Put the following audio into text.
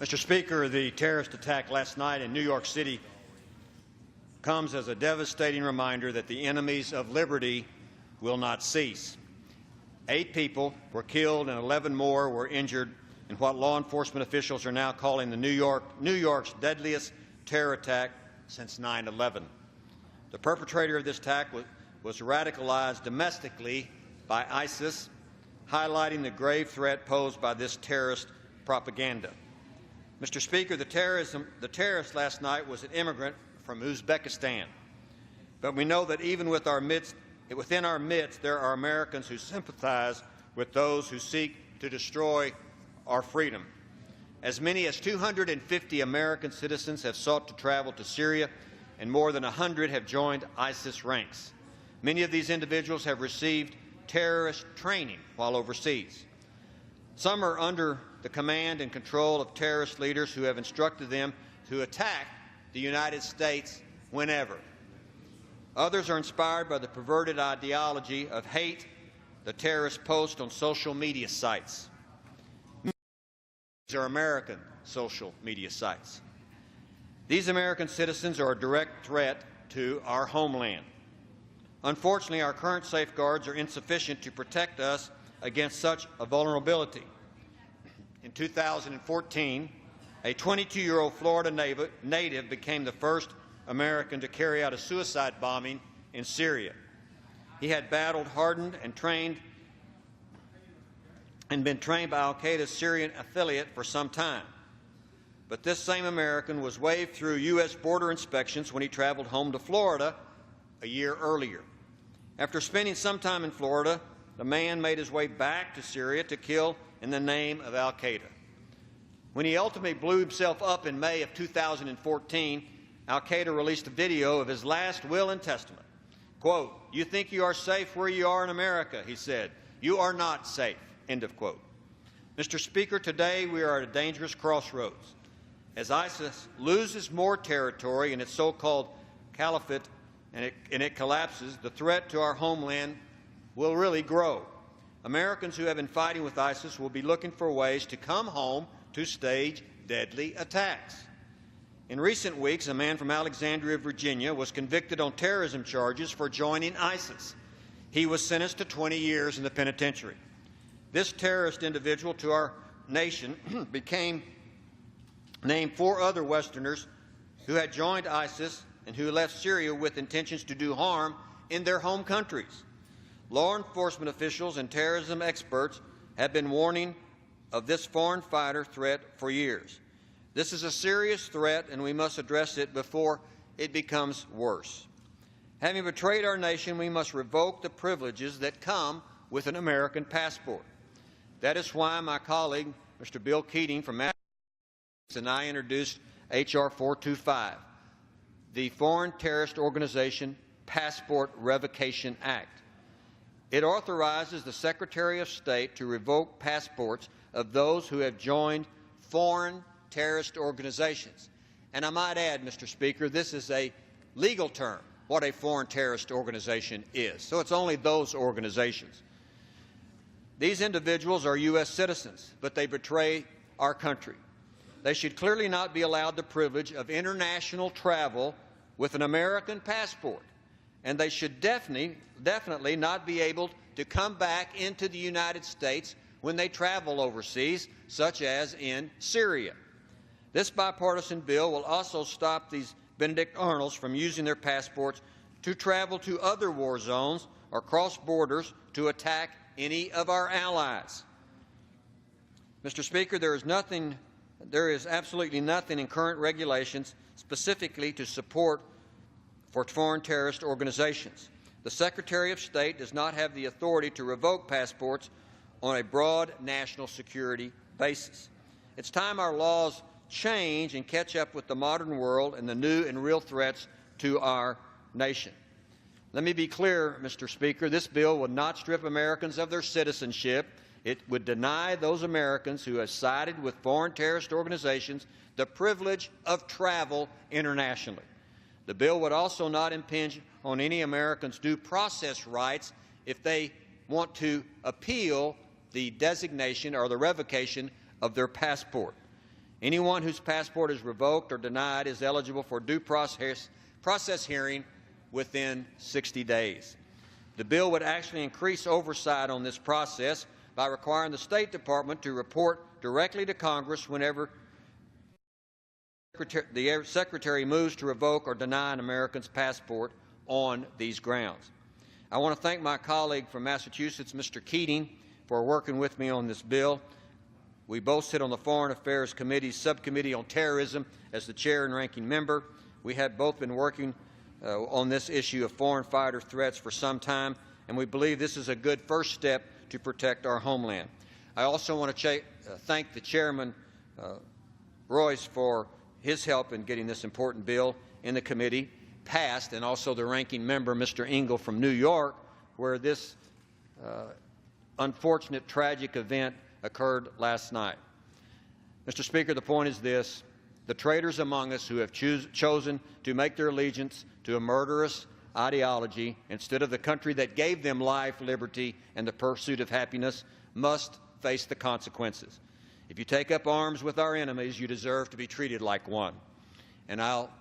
Mr. Speaker, the terrorist attack last night in New York City comes as a devastating reminder that the enemies of liberty will not cease. 8 people were killed and 11 more were injured in what law enforcement officials are now calling the New York's deadliest terror attack since 9/11. The perpetrator of this attack was radicalized domestically by ISIS, highlighting the grave threat posed by this terrorist propaganda. Mr. Speaker, the terrorist last night was an immigrant from Uzbekistan. But we know that even within our midst, there are Americans who sympathize with those who seek to destroy our freedom. As many as 250 American citizens have sought to travel to Syria, and more than 100 have joined ISIS ranks. Many of these individuals have received terrorist training while overseas. Some are under the command and control of terrorist leaders who have instructed them to attack the United States whenever. Others are inspired by the perverted ideology of hate the terrorists post on social media sites. These are American social media sites. These American citizens are a direct threat to our homeland. Unfortunately, our current safeguards are insufficient to protect us against such a vulnerability. In 2014, a 22-year-old Florida native became the first American to carry out a suicide bombing in Syria. He had battled, hardened, and been trained by al-Qaeda's Syrian affiliate for some time. But this same American was waved through U.S. border inspections when he traveled home to Florida a year earlier. After spending some time in Florida, the man made his way back to Syria to kill in the name of al-Qaeda. When he ultimately blew himself up in May of 2014, al-Qaeda released a video of his last will and testament. Quote, "You think you are safe where you are in America," he said. "You are not safe." End of quote. Mr. Speaker, today we are at a dangerous crossroads. As ISIS loses more territory in its so-called caliphate and it collapses, the threat to our homeland will really grow. Americans who have been fighting with ISIS will be looking for ways to come home to stage deadly attacks. In recent weeks, a man from Alexandria, Virginia, was convicted on terrorism charges for joining ISIS. He was sentenced to 20 years in the penitentiary. This terrorist individual to our nation named 4 other Westerners who had joined ISIS and who left Syria with intentions to do harm in their home countries. Law enforcement officials and terrorism experts have been warning of this foreign fighter threat for years. This is a serious threat, and we must address it before it becomes worse. Having betrayed our nation, we must revoke the privileges that come with an American passport. That is why my colleague, Mr. Bill Keating from Massachusetts, and I introduced H.R. 425, the Foreign Terrorist Organization Passport Revocation Act. It authorizes the Secretary of State to revoke passports of those who have joined foreign terrorist organizations. And I might add, Mr. Speaker, this is a legal term, what a foreign terrorist organization is. So it's only those organizations. These individuals are U.S. citizens, but they betray our country. They should clearly not be allowed the privilege of international travel with an American passport, and they should definitely not be able to come back into the United States when they travel overseas, such as in Syria. This bipartisan bill will also stop these Benedict Arnolds from using their passports to travel to other war zones or cross borders to attack any of our allies. Mr. Speaker, there is absolutely nothing in current regulations specifically to support for foreign terrorist organizations. The Secretary of State does not have the authority to revoke passports on a broad national security basis. It's time our laws change and catch up with the modern world and the new and real threats to our nation. Let me be clear, Mr. Speaker, this bill would not strip Americans of their citizenship. It would deny those Americans who have sided with foreign terrorist organizations the privilege of travel internationally. The bill would also not impinge on any Americans' due process rights if they want to appeal the designation or the revocation of their passport. Anyone whose passport is revoked or denied is eligible for due process hearing within 60 days. The bill would actually increase oversight on this process by requiring the State Department to report directly to Congress whenever the Secretary moves to revoke or deny an American's passport on these grounds. I want to thank my colleague from Massachusetts, Mr. Keating, for working with me on this bill. We both sit on the Foreign Affairs Committee's Subcommittee on Terrorism as the chair and ranking member. We have both been working on this issue of foreign fighter threats for some time, and we believe this is a good first step to protect our homeland. I also want to thank the Chairman, Royce, for his help in getting this important bill in the committee passed, and also the ranking member, Mr. Engel from New York, where this unfortunate, tragic event occurred last night. Mr. Speaker, the point is this: the traitors among us who have chosen to make their allegiance to a murderous ideology instead of the country that gave them life, liberty, and the pursuit of happiness must face the consequences. If you take up arms with our enemies, you deserve to be treated like one. And I'll